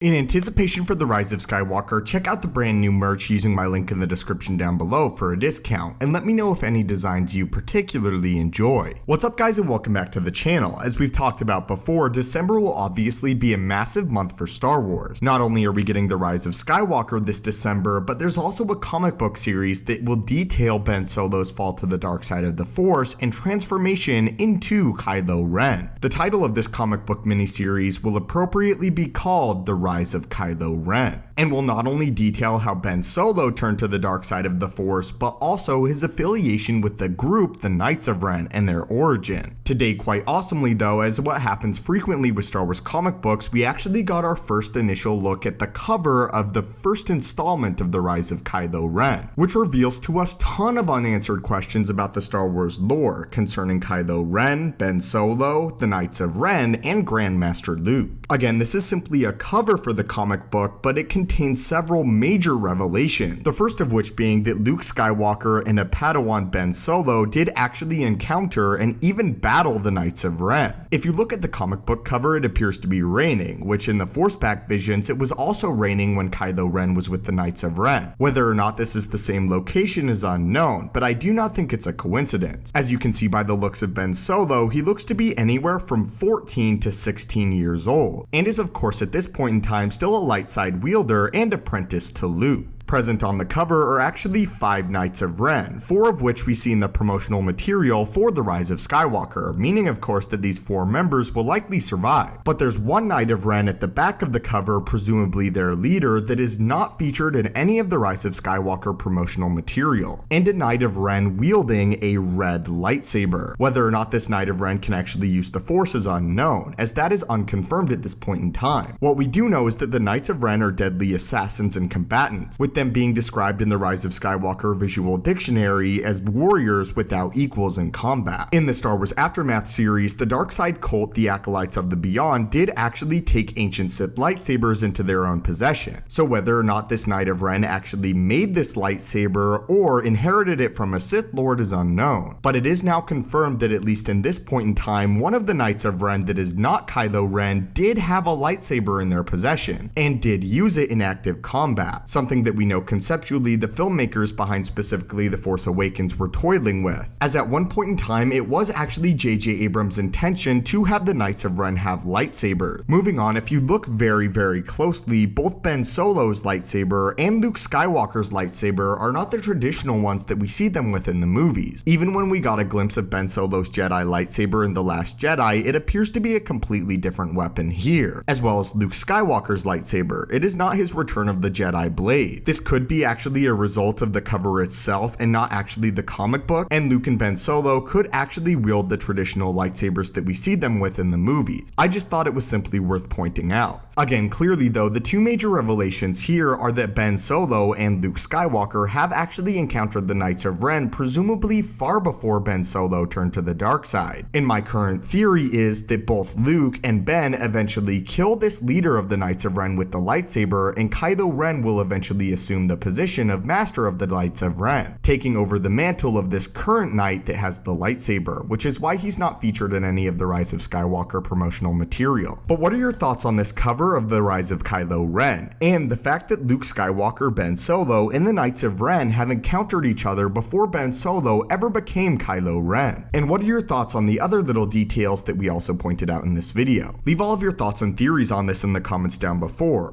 In anticipation for the Rise of Skywalker, check out the brand new merch using my link in the description down below for a discount, and let me know if any designs you particularly enjoy. What's up guys, and welcome back to the channel. As we've talked about before, December will obviously be a massive month for Star Wars. Not only are we getting the Rise of Skywalker this December, but there's also a comic book series that will detail Ben Solo's fall to the dark side of the Force and transformation into Kylo Ren. The title of this comic book miniseries will appropriately be called The Rise of Kylo Ren, and will not only detail how Ben Solo turned to the dark side of the Force, but also his affiliation with the group, the Knights of Ren, and their origin. Today, quite awesomely though, as what happens frequently with Star Wars comic books, we actually got our first initial look at the cover of the first installment of The Rise of Kylo Ren, which reveals to us a ton of unanswered questions about the Star Wars lore concerning Kylo Ren, Ben Solo, the Knights of Ren, and Grandmaster Luke. Again, this is simply a cover for the comic book, but it contains several major revelations. The first of which being that Luke Skywalker and a Padawan Ben Solo did actually encounter and even battle the Knights of Ren. If you look at the comic book cover, it appears to be raining, which in the Forceback visions, it was also raining when Kylo Ren was with the Knights of Ren. Whether or not this is the same location is unknown, but I do not think it's a coincidence. As you can see by the looks of Ben Solo, he looks to be anywhere from 14 to 16 years old, and is of course at this point in time still a light side wielder and apprentice to Luke. Present on the cover are actually 5 Knights of Ren, 4 of which we see in the promotional material for The Rise of Skywalker, meaning of course that these 4 members will likely survive. But there's 1 Knight of Ren at the back of the cover, presumably their leader, that is not featured in any of the Rise of Skywalker promotional material, and a Knight of Ren wielding a red lightsaber. Whether or not this Knight of Ren can actually use the Force is unknown, as that is unconfirmed at this point in time. What we do know is that the Knights of Ren are deadly assassins and combatants, with them being described in the Rise of Skywalker visual dictionary as warriors without equals in combat. In the Star Wars Aftermath series, the dark side cult, the Acolytes of the Beyond, did actually take ancient Sith lightsabers into their own possession. So whether or not this Knight of Ren actually made this lightsaber or inherited it from a Sith Lord is unknown, but it is now confirmed that at least in this point in time, one of the Knights of Ren that is not Kylo Ren did have a lightsaber in their possession, and did use it in active combat, something that we know conceptually the filmmakers behind specifically The Force Awakens were toiling with, as at one point in time it was actually J.J. Abrams' intention to have the Knights of Ren have lightsabers. Moving on, if you look very closely, both Ben Solo's lightsaber and Luke Skywalker's lightsaber are not the traditional ones that we see them with in the movies. Even when we got a glimpse of Ben Solo's Jedi lightsaber in The Last Jedi, it appears to be a completely different weapon here, as well as Luke Skywalker's lightsaber. It is not his Return of the Jedi blade. This could be actually a result of the cover itself and not actually the comic book, and Luke and Ben Solo could actually wield the traditional lightsabers that we see them with in the movies. I just thought it was simply worth pointing out. Again, clearly though, the 2 major revelations here are that Ben Solo and Luke Skywalker have actually encountered the Knights of Ren presumably far before Ben Solo turned to the dark side. And my current theory is that both Luke and Ben eventually kill this leader of the Knights of Ren with the lightsaber, and Kylo Ren will eventually assume the position of Master of the Knights of Ren, taking over the mantle of this current knight that has the lightsaber, which is why he's not featured in any of the Rise of Skywalker promotional material. But what are your thoughts on this cover of The Rise of Kylo Ren, and the fact that Luke Skywalker, Ben Solo, and the Knights of Ren have encountered each other before Ben Solo ever became Kylo Ren? And what are your thoughts on the other little details that we also pointed out in this video? Leave all of your thoughts and theories on this in the comments down below,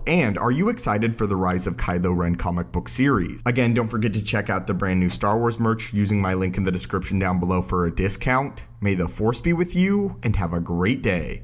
and are you excited for the Rise of Kylo Ren comic book series? Again, don't forget to check out the brand new Star Wars merch using my link in the description down below for a discount. May the Force be with you, and have a great day.